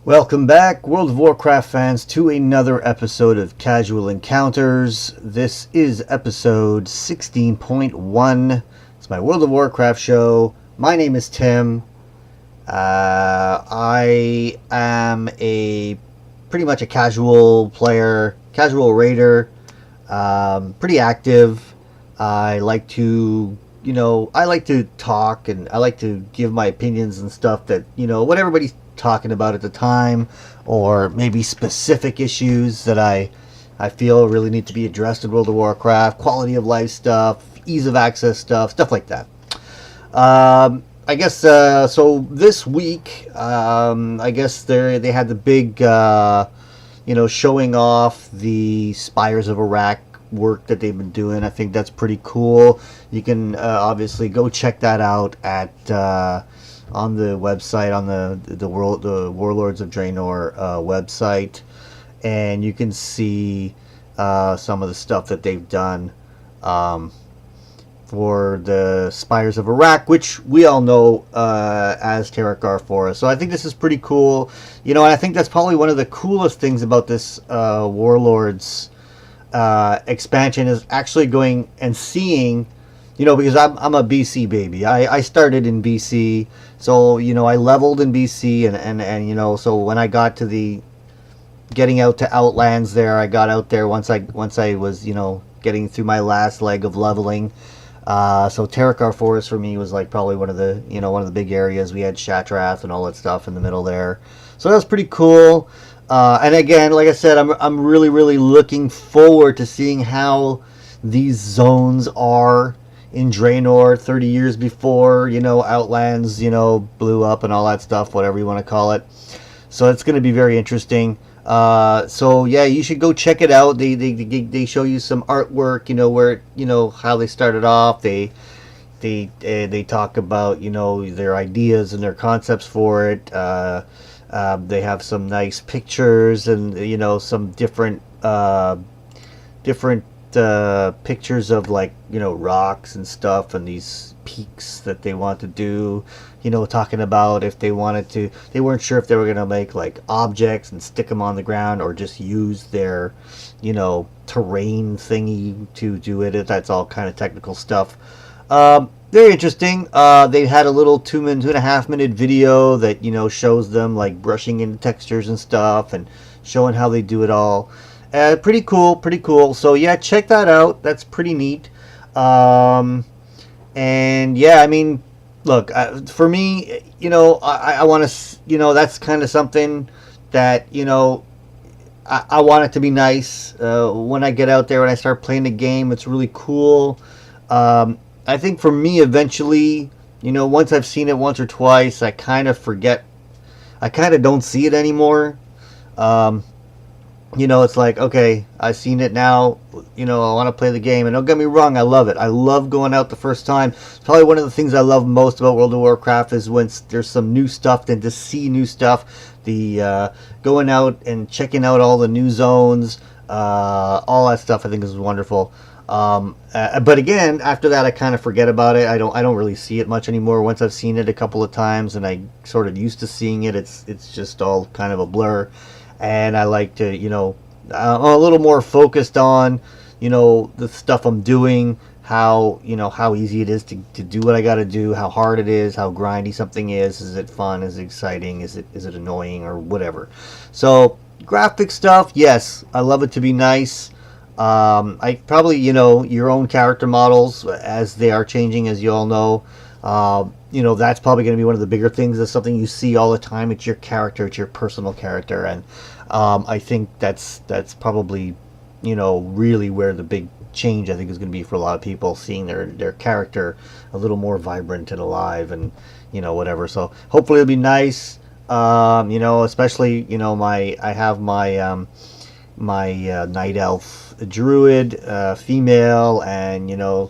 Welcome back, World of Warcraft fans, to another episode of Casual Encounters. This is episode 16.1. It's my World of Warcraft show. My name is Tim. I am pretty much a casual player, casual raider, pretty active. I like to talk, and I like to give my opinions and stuff that, what everybody's talking about at the time, or maybe specific issues that I feel really need to be addressed in World of Warcraft, quality of life stuff, ease of access stuff like that. I guess so this week, I guess they had the big showing off the Spires of Iraq work that they've been doing. I think that's pretty cool. You can obviously go check that out at on the website, on the Warlords of Draenor website, and you can see some of the stuff that they've done for the Spires of Iraq, which we all know as Terakar Forest. So I think this is pretty cool, and I think that's probably one of the coolest things about this Warlords expansion, is actually going and seeing, because I'm a BC baby. I started in BC, so I leveled in BC, and so when I got to getting out to Outlands there, I got out there once I was getting through my last leg of leveling. So Terakar Forest for me was like probably one of the big areas. We had Shattrath and all that stuff in the middle there, so that was pretty cool. And again, like I said, I'm really looking forward to seeing how these zones are in Draenor 30 years before, Outlands, blew up and all that stuff, whatever you want to call it. So it's going to be very interesting. So yeah, you should go check it out. They show you some artwork, where, how they started off. They talk about, their ideas and their concepts for it. They have some nice pictures and, some different pictures of, like, rocks and stuff, and these peaks that they want to do, talking about if they weren't sure if they were going to make like objects and stick them on the ground, or just use their terrain thingy to do it. That's all kind of technical stuff. Very interesting. They had a little 2.5 minute video that shows them like brushing in textures and stuff, and showing how they do it all. Pretty cool. So yeah, check that out. That's pretty neat. And yeah, I mean, look, for me, I want to, that's kind of something that, I want it to be nice. When I get out there and I start playing the game, it's really cool. I think for me, eventually, once I've seen it once or twice, I kind of forget. I kind of don't see it anymore. It's like, okay, I've seen it now, I want to play the game. And don't get me wrong, I love it. I love going out the first time. It's probably one of the things I love most about World of Warcraft, is when there's some new stuff, and to see new stuff. The going out and checking out all the new zones, all that stuff, I think is wonderful. But again, after that, I kind of forget about it. I don't really see it much anymore. Once I've seen it a couple of times, and I sort of used to seeing it, it's just all kind of a blur. And I like to, I'm a little more focused on, the stuff I'm doing, how easy it is to do what I got to do, how hard it is, how grindy something is. Is it fun? Is it exciting? Is it annoying, or whatever? So graphic stuff, yes, I love it to be nice. I probably, your own character models, as they are changing, as you all know, that's probably going to be one of the bigger things. That's something you see all the time. It's your character, it's your personal character, and I think that's probably, really where the big change, I think, is going to be for a lot of people, seeing their character a little more vibrant and alive, and whatever. So hopefully it'll be nice. Especially I have my night elf druid, female, and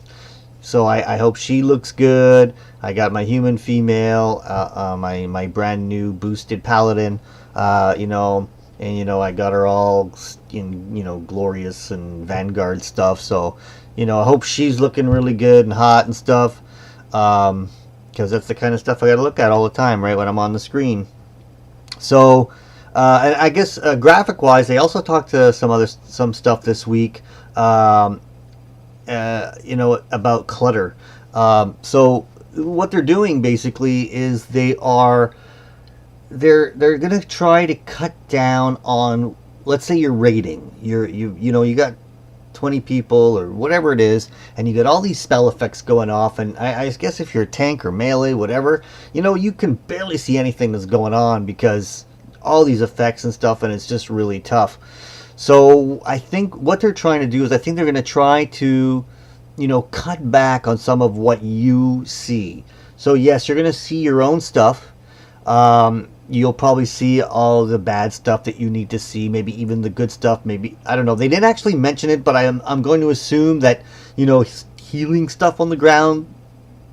so I hope she looks good. I got my human female, my brand new boosted paladin, and I got her all in glorious and vanguard stuff. So I hope she's looking really good and hot and stuff, because that's the kind of stuff I got to look at all the time, right, when I'm on the screen. So And I guess graphic wise, they also talked to some stuff this week. About clutter. So what they're doing basically is they're gonna try to cut down on, let's say you're raiding. You got 20 people or whatever it is, and you got all these spell effects going off, and I guess if you're a tank or melee, whatever, you can barely see anything that's going on because all these effects and stuff, and it's just really tough. So I think what they're trying to do is I think they're going to try to, cut back on some of what you see. So yes, you're going to see your own stuff. You'll probably see all the bad stuff that you need to see, maybe even the good stuff. Maybe, I don't know. They didn't actually mention it, but I'm going to assume that, healing stuff on the ground,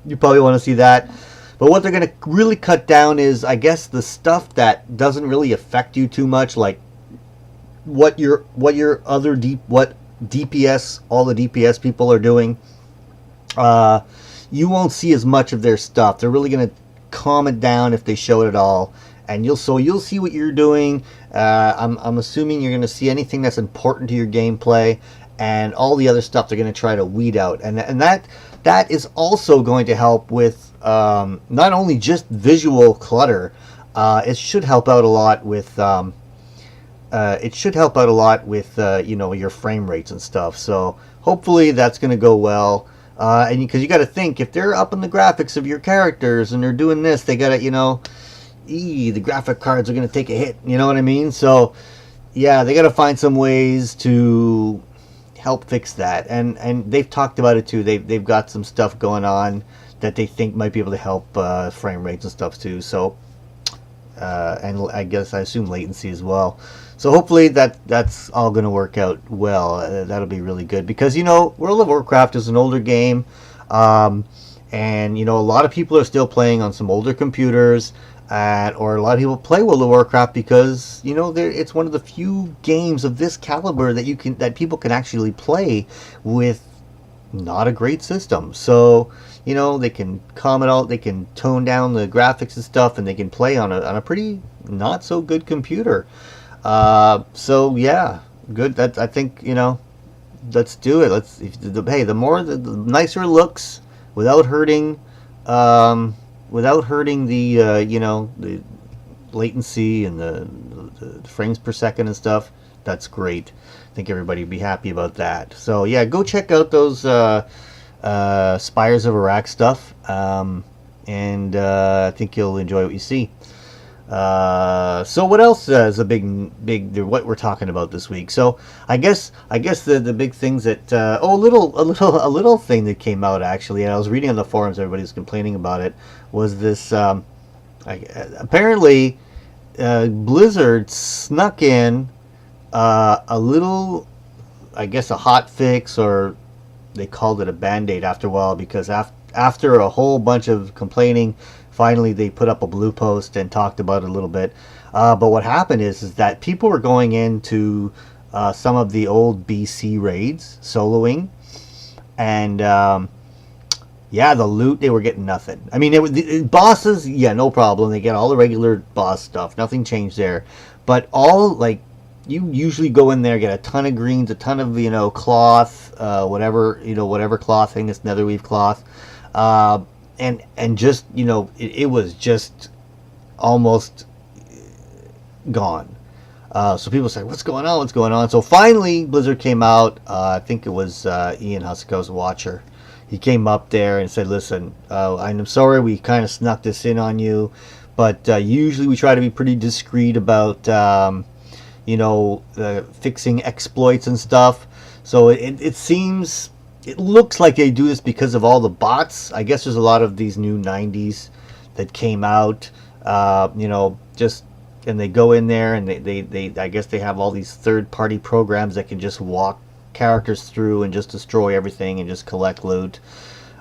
you probably want to see that. But what they're going to really cut down is, I guess, the stuff that doesn't really affect you too much, like what DPS, all the DPS people are doing. You won't see as much of their stuff. They're really going to calm it down if they show it at all, and you'll see what you're doing. I'm assuming you're going to see anything that's important to your gameplay, and all the other stuff they're going to try to weed out, and that is also going to help with not only just visual clutter. It should help out a lot with your frame rates and stuff. So hopefully that's going to go well. And because you got to think, if they're up in the graphics of your characters and they're doing this, they got to, the graphic cards are going to take a hit. You know what I mean? So yeah, they got to find some ways to help fix that. And they've talked about it too. They've got some stuff going on that they think might be able to help frame rates and stuff too. So and I assume latency as well. So hopefully that's all going to work out well. That'll be really good because, World of Warcraft is an older game. And, a lot of people are still playing on some older computers. Or a lot of people play World of Warcraft because, it's one of the few games of this caliber that people can actually play with not a great system. So, they can calm it out, they can tone down the graphics and stuff, and they can play on a pretty not so good computer. So yeah, good. I think, let's do it. The nicer it looks without hurting the the latency and the frames per second and stuff. That's great. I think everybody would be happy about that. So yeah, go check out those Spires of Iraq stuff, and I think you'll enjoy what you see. So what else is a big what we're talking about this week? So I guess the big things that a little thing that came out actually, and I was reading on the forums, everybody's complaining about it, was this apparently Blizzard snuck in a little, I guess, a hot fix, or they called it a band-aid after a while, because after a whole bunch of complaining, finally they put up a blue post and talked about it a little bit. But what happened is that people were going into some of the old BC raids, soloing, and yeah, the loot, they were getting nothing. I mean, the bosses, yeah, no problem. They get all the regular boss stuff. Nothing changed there. But you usually go in there, get a ton of greens, a ton of, cloth, whatever cloth thing, this netherweave cloth. And just, it was just almost gone. So people say, what's going on? So finally, Blizzard came out. I think it was Ian Husko's Watcher. He came up there and said, listen, I'm sorry we kind of snuck this in on you, but usually we try to be pretty discreet about, fixing exploits and stuff. So it looks like they do this because of all the bots. I guess there's a lot of these new 90s that came out, and they go in there and they I guess they have all these third-party programs that can just walk characters through and just destroy everything and just collect loot.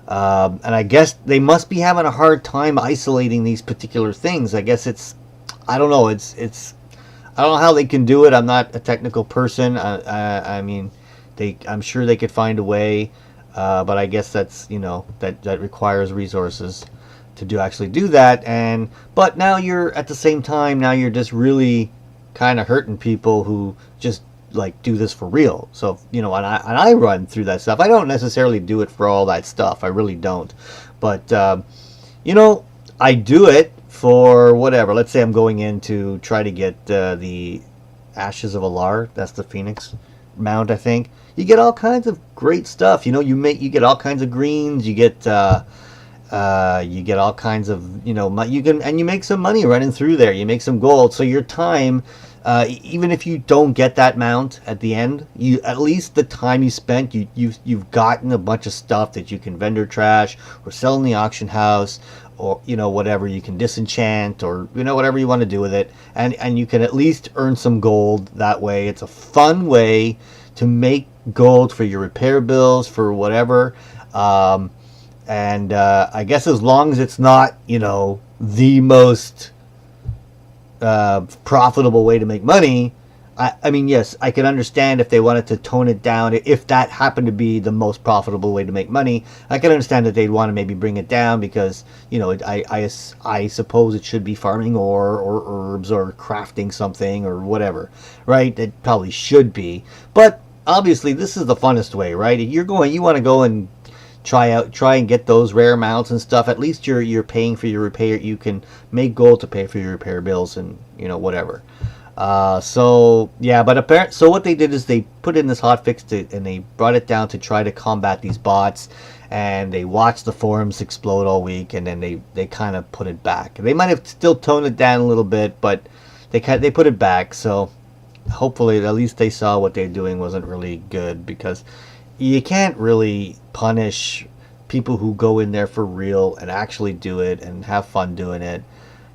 And I guess they must be having a hard time isolating these particular things. I guess I don't know. I don't know how they can do it. I'm not a technical person. I mean, I'm sure they could find a way, but I guess that's that requires resources to actually do that. But now you're at the same time, now you're just really kind of hurting people who just like do this for real. So, you know, and I run through that stuff. I don't necessarily do it for all that stuff. I really don't. But, you know, I do it for whatever. Let's say I'm going in to try to get the Ashes of Alar. That's the Phoenix mount, I think. You get all kinds of great stuff. You know, you get all kinds of greens. You get all kinds of, you know, you make some money running through there. You make some gold. So your time, even if you don't get that mount at the end, you at least the time you spent, you've gotten a bunch of stuff that you can vendor trash or sell in the auction house, or, you know, whatever. You can disenchant, or, you know, whatever you want to do with it, and you can at least earn some gold that way. It's a fun way to make gold for your repair bills, for whatever. And I guess as long as it's not, you know, the most profitable way to make money, I mean, yes, I can understand if they wanted to tone it down. If that happened to be the most profitable way to make money, I can understand that they'd want to maybe bring it down because, you know, I suppose it should be farming ore or herbs or crafting something or whatever, right? It probably should be. But obviously, this is the funnest way, right? You want to go and try and get those rare mounts and stuff. At least you're paying for your repair. You can make gold to pay for your repair bills and, you know, whatever. So yeah, but so what they did is they put in this hotfix and they brought it down to try to combat these bots, and they watched the forums explode all week, and then they kind of put it back. They might have still toned it down a little bit, but they put it back. So hopefully at least they saw what they're doing wasn't really good, because you can't really punish people who go in there for real and actually do it and have fun doing it,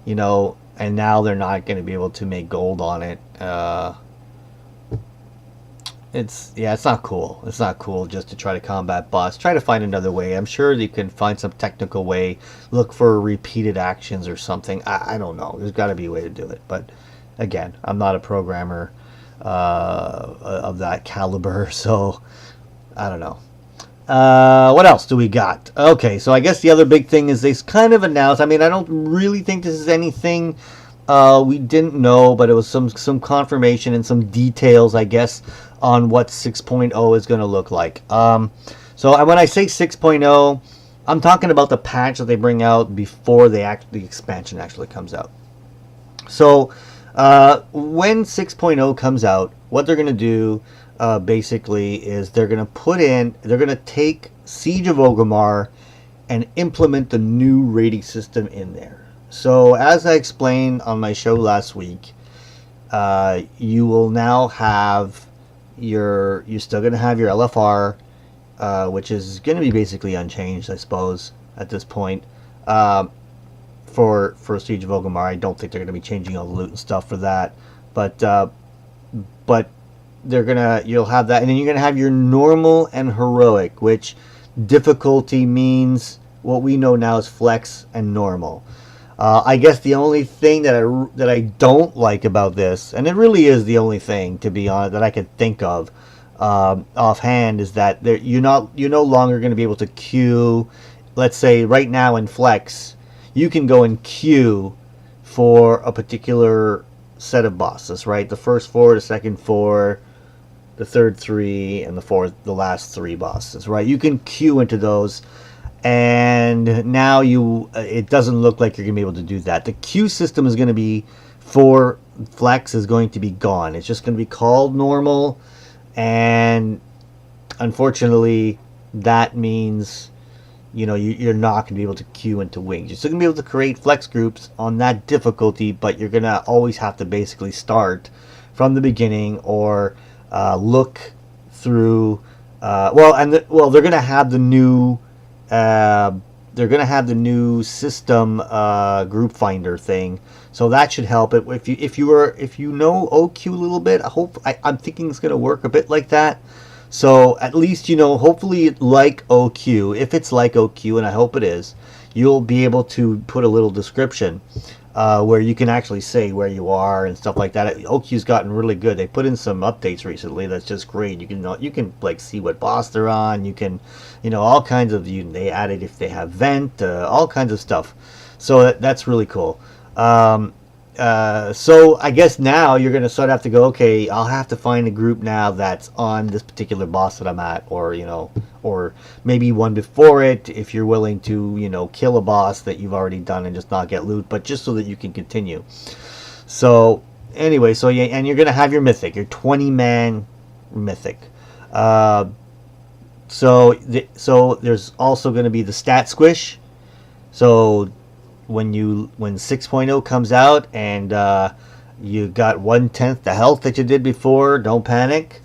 you know, and now they're not going to be able to make gold on it. It's not cool. It's not cool just to try to combat bots. Try to find another way. I'm sure you can find some technical way. Look for repeated actions or something. I don't know. There's got to be a way to do it. But again, I'm not a programmer of that caliber, so I don't know. What else do we got? Okay, so I guess the other big thing is they kind of announced. I mean, I don't really think this is anything we didn't know, but it was some confirmation and some details, I guess, on what 6.0 is going to look like. So when I say 6.0, I'm talking about the patch that they bring out before the expansion actually comes out. So when 6.0 comes out, what they're going to do basically is they're going to take Siege of Orgrimmar and implement the new rating system in there. So as I explained on my show last week, you will now have you're still going to have your LFR, which is going to be basically unchanged, I suppose, at this point. For Siege of Orgrimmar, I don't think they're going to be changing all the loot and stuff for that, but you'll have that, and then you're gonna have your normal and heroic, which difficulty means what we know now is flex and normal. I guess the only thing that I don't like about this, and it really is the only thing, to be honest, that I could think of offhand, is that you're no longer going to be able to queue. Let's say right now in flex, you can go and queue for a particular set of bosses, right? The first 4, the second 4, the third 3, and the last 3 bosses, right? You can queue into those, and now it doesn't look like you're gonna be able to do that. The queue system is gonna be for flex is going to be gone. It's just gonna be called normal, and unfortunately, that means, you know, you're not going to be able to queue into wings. You're still going to be able to create flex groups on that difficulty, but you're going to always have to basically start from the beginning or look through. They're going to have the new. They're going to have the new system group finder thing, so that should help it. If you know OQ a little bit, I'm thinking it's going to work a bit like that. So at least, you know, hopefully like OQ, if it's like OQ, and I hope it is, you'll be able to put a little description where you can actually say where you are and stuff like that. OQ's gotten really good. They put in some updates recently that's just great. You can like see what boss they're on. You can, you know, all kinds of, they added if they have vent, all kinds of stuff. So that's really cool. So I guess now you're going to sort of have to go, okay, I'll have to find a group now that's on this particular boss that I'm at, or, you know, or maybe one before it, if you're willing to, you know, kill a boss that you've already done and just not get loot, but just so that you can continue. So anyway, so yeah, and you're going to have your mythic, your 20-man mythic. So there's also going to be the stat squish. So when 6.0 comes out and you got 1/10 the health that you did before, don't panic.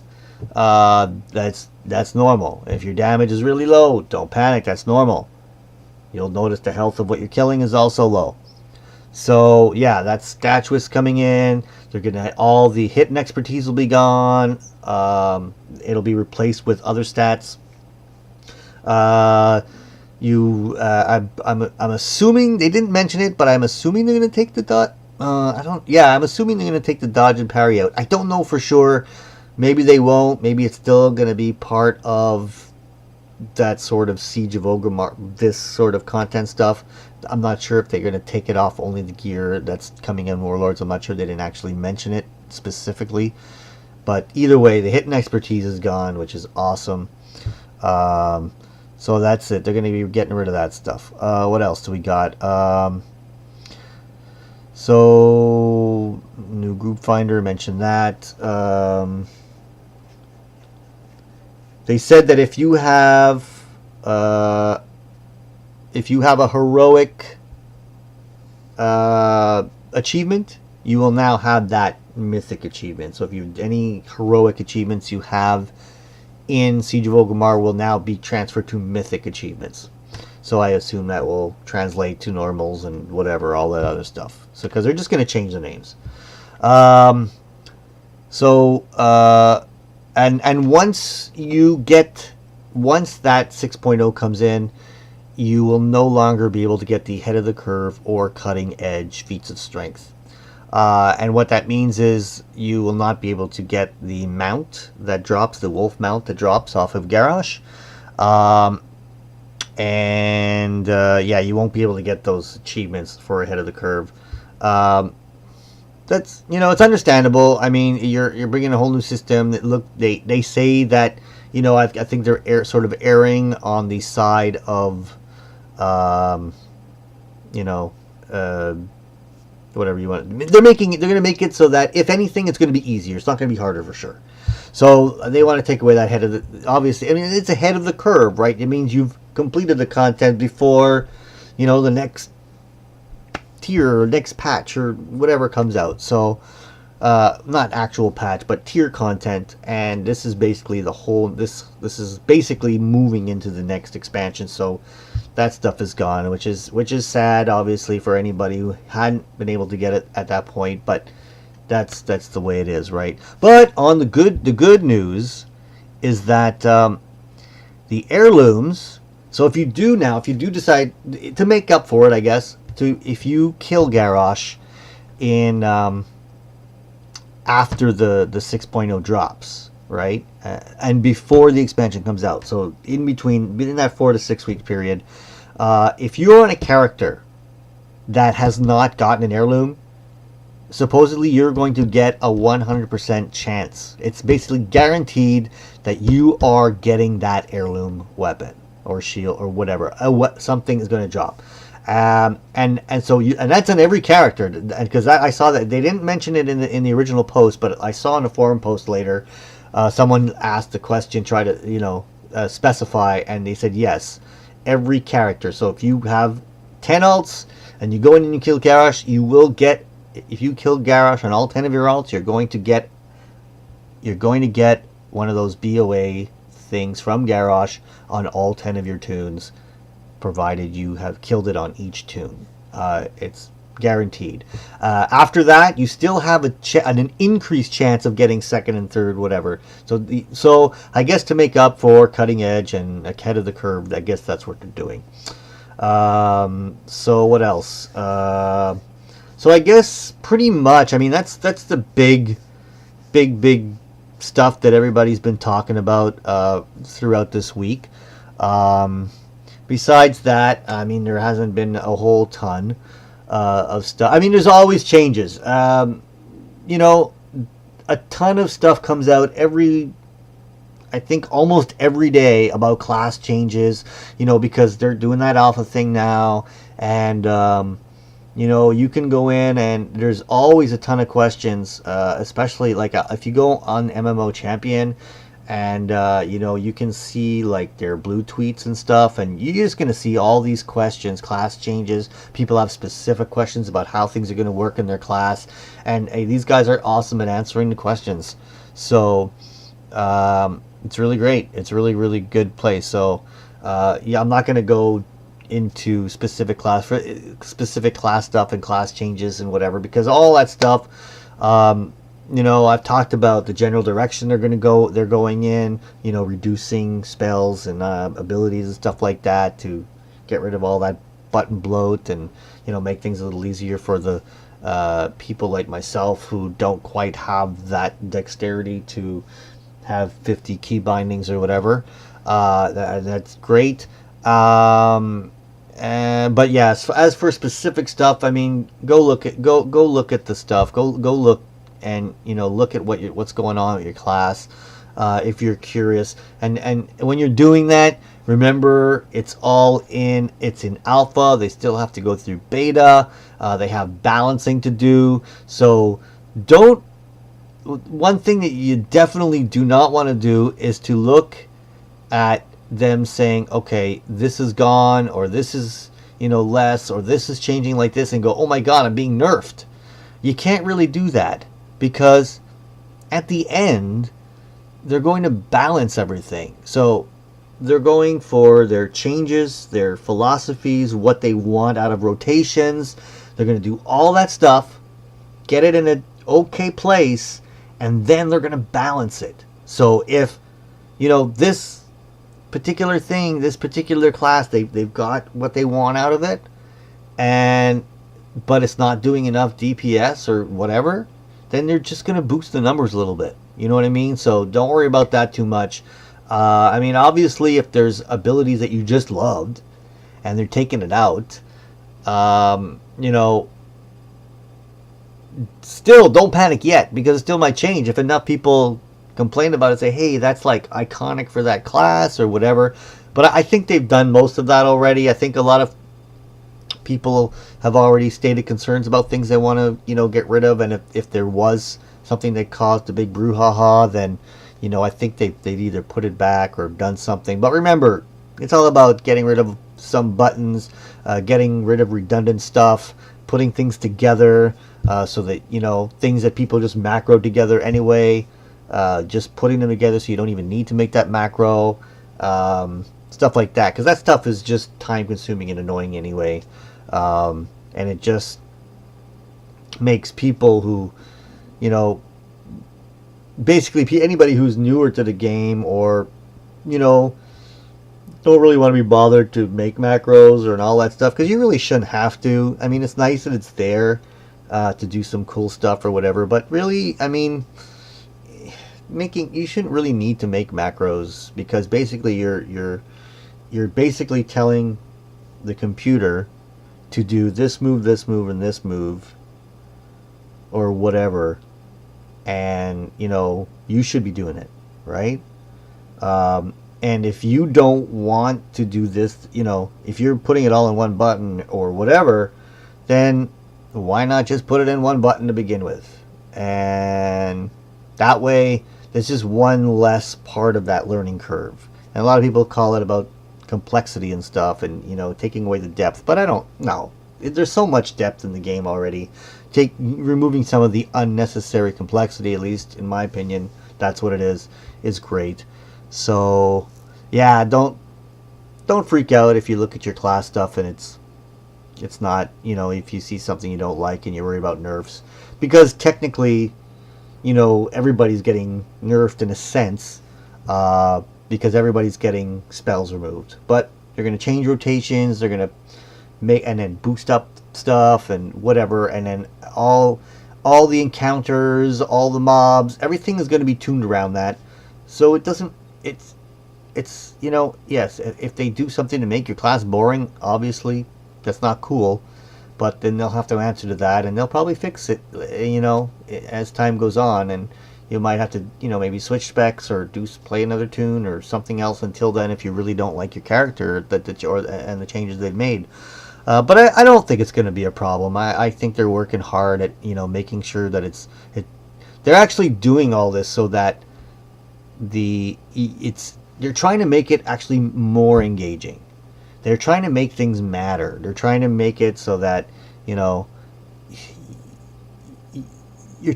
That's normal. If your damage is really low, don't panic. That's normal. You'll notice the health of what you're killing is also low. So yeah, that's stat twist coming in. They're gonna, all the hit and expertise will be gone. It'll be replaced with other stats. I'm assuming they didn't mention it, but I'm assuming they're gonna take the dot. I'm assuming they're gonna take the dodge and parry out. I don't know for sure. Maybe they won't. Maybe it's still gonna be part of that sort of Siege of Orgrimmar, this sort of content stuff. I'm not sure if they're gonna take it off only the gear that's coming in Warlords. I'm not sure, they didn't actually mention it specifically. But either way, the hit and expertise is gone, which is awesome. So that's it. They're going to be getting rid of that stuff. What else do we got? So new group finder, mentioned that. They said that if you have a heroic achievement, you will now have that mythic achievement. So if you any heroic achievements you have in Siege of Orgrimmar will now be transferred to mythic achievements. So I assume that will translate to normals and whatever, all that other stuff. So because they're just going to change the names. And once that 6.0 comes in, you will no longer be able to get the head of the curve or cutting edge feats of strength. And what that means is you will not be able to get the mount that drops, the wolf mount that drops off of Garrosh. Yeah, you won't be able to get those achievements for ahead of the curve. That's, you know, it's understandable. I mean, you're bringing a whole new system. They say that, you know, I think they're sort of erring on the side of, whatever you want. They're going to make it so that if anything, it's going to be easier. It's not going to be harder for sure. So they want to take away that head of the, obviously, I mean, it's ahead of the curve, right? It means you've completed the content before, you know, the next tier or next patch or whatever comes out. So not actual patch, but tier content. And this is basically the whole, this is basically moving into the next expansion. So that stuff is gone, which is sad, obviously, for anybody who hadn't been able to get it at that point. But that's the way it is, right? But on the good news is that the heirlooms. So if you do decide to make up for it, I guess, if you kill Garrosh in after the 6.0 drops, right, and before the expansion comes out, so in that 4 to 6 week period, if you're on a character that has not gotten an heirloom, supposedly you're going to get a 100% chance. It's basically guaranteed that you are getting that heirloom weapon or shield or whatever. Something is going to drop. And that's on every character, because I saw that they didn't mention it in the original post, but I saw in a forum post later, someone asked the question, try to specify, and they said yes, every character. So if you have 10 alts and you go in and you kill Garrosh, you will get, if you kill Garrosh on all 10 of your alts, you're going to get one of those BOA things from Garrosh on all 10 of your tunes, provided you have killed it on each tune. It's guaranteed. After that, you still have an increased chance of getting second and third, whatever. So I guess to make up for cutting edge and ahead of the curve, I guess that's what they're doing. So what else? So I guess pretty much, I mean, that's the big stuff that everybody's been talking about throughout this week. Besides that, I mean, there hasn't been a whole ton. of stuff. I mean, there's always changes. You know, a ton of stuff comes out I think almost every day about class changes, you know, because they're doing that alpha thing now. And, you know, you can go in and there's always a ton of questions, especially like if you go on MMO Champion and, you know, you can see like their blue tweets and stuff, and you're just going to see all these questions, class changes. People have specific questions about how things are going to work in their class. And hey, these guys are awesome at answering the questions. So, it's really great. It's really, really good place. So, yeah, I'm not going to go into specific class stuff and class changes and whatever, because all that stuff, you know, I've talked about the general direction they're going in, you know, reducing spells and abilities and stuff like that to get rid of all that button bloat and, you know, make things a little easier for the people like myself who don't quite have that dexterity to have 50 key bindings or whatever. That's great. But yes, as for specific stuff, I mean, go look at the stuff. Go look and, you know, look at what's going on with your class, if you're curious. And when you're doing that, remember it's in alpha. They still have to go through beta. They have balancing to do. So one thing that you definitely do not want to do is to look at them saying, okay, this is gone, or this is, you know, less, or this is changing like this, and go, oh my god, I'm being nerfed. You can't really do that, because at the end they're going to balance everything. So they're going for their changes, their philosophies, what they want out of rotations. They're going to do all that stuff, get it in an okay place, and then they're going to balance it. So if, you know, this particular thing, this particular class, they've got what they want out of it, but it's not doing enough DPS or whatever, then they're just going to boost the numbers a little bit. You know what I mean? So don't worry about that too much. I mean, obviously, if there's abilities that you just loved and they're taking it out, you know, still don't panic yet, because it still might change. If enough people complain about it, say, hey, that's like iconic for that class or whatever. But I think they've done most of that already. I think a lot of people have already stated concerns about things they want to, you know, get rid of. And if there was something that caused a big brouhaha, then, you know, I think they've either put it back or done something. But remember, it's all about getting rid of some buttons, getting rid of redundant stuff, putting things together, so that, you know, things that people just macro together anyway, just putting them together so you don't even need to make that macro, stuff like that, because that stuff is just time consuming and annoying anyway, and it just makes people who, you know, basically anybody who's newer to the game, or, you know, don't really want to be bothered to make macros or and all that stuff, because you really shouldn't have to. I mean, it's nice that it's there to do some cool stuff or whatever, but really, I mean, you shouldn't really need to make macros, because basically you're basically telling the computer to do this move, and this move, or whatever, and, you know, you should be doing it, right? And if you don't want to do this, you know, if you're putting it all in one button or whatever, then why not just put it in one button to begin with? And that way, there's just one less part of that learning curve. And a lot of people call it about complexity and stuff, and, you know, taking away the depth. But I don't know. There's so much depth in the game already. Removing some of the unnecessary complexity, at least in my opinion, that's what it is great. So, yeah, don't freak out if you look at your class stuff and it's not, you know, if you see something you don't like and you worry about nerfs, because technically, you know, everybody's getting nerfed in a sense, because everybody's getting spells removed. But they're going to change rotations, they're going to make and then boost up stuff and whatever, and then all the encounters, all the mobs, everything is going to be tuned around that. So it's you know, yes, if they do something to make your class boring, obviously that's not cool, but then they'll have to answer to that, and they'll probably fix it, you know, as time goes on, and you might have to, you know, maybe switch specs or play another tune or something else until then, if you really don't like your character and the changes they've made. But I don't think it's going to be a problem. I think they're working hard at, you know, making sure that they're actually doing all this so that they're trying to make it actually more engaging. They're trying to make things matter. They're trying to make it so that, you know,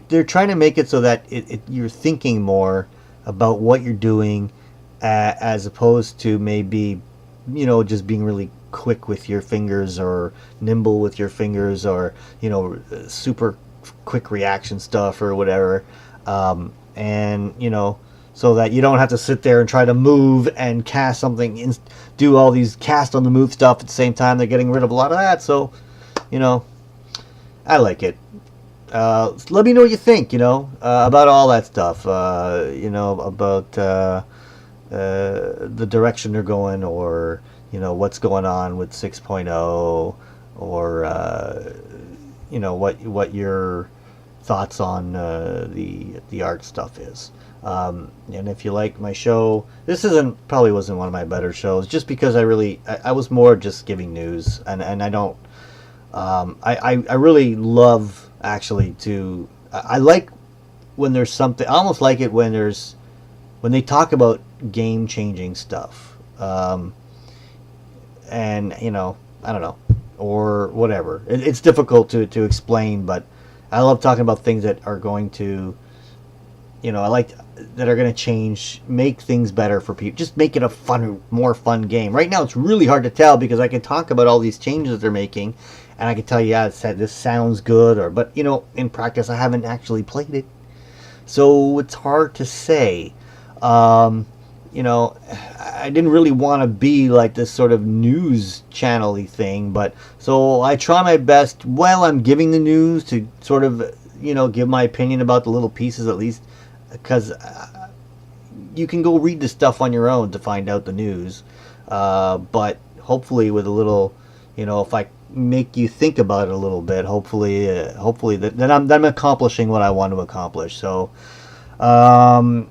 they're trying to make it so that you're thinking more about what you're doing, as opposed to maybe, you know, just being really quick with your fingers or nimble with your fingers, or, you know, super quick reaction stuff or whatever. And, you know, so that you don't have to sit there and try to move and cast something, do all these cast on the move stuff at the same time. They're getting rid of a lot of that. So, you know, I like it. Let me know what you think, you know, about all that stuff, you know, about the direction they're going, or, you know, what's going on with 6.0, or, you know, what your thoughts on the art stuff is. And if you like my show, this probably wasn't one of my better shows, just because I was more just giving news, and I don't, I really love, actually, I like when there's something, I almost like it when they talk about game changing stuff, and, you know, I don't know, or whatever. It's difficult to explain, but I love talking about things that are going to, you know, that are going to change, make things better for people, just make it a more fun game. Right now it's really hard to tell, because I can talk about all these changes they're making, and I can tell you, yeah, this sounds good, but, you know, in practice I haven't actually played it, so it's hard to say. You know, I didn't really want to be like this sort of news channel-y thing, but so I try my best while I'm giving the news to sort of, you know, give my opinion about the little pieces, at least, because you can go read the stuff on your own to find out the news, but hopefully with a little, you know, if I make you think about it a little bit, hopefully then I'm accomplishing what I want to accomplish. So so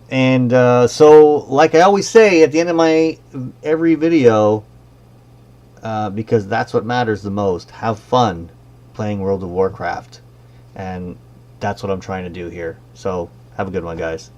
like I always say at the end of my every video, because that's what matters the most, have fun playing World of Warcraft, and that's what I'm trying to do here. So have a good one, guys.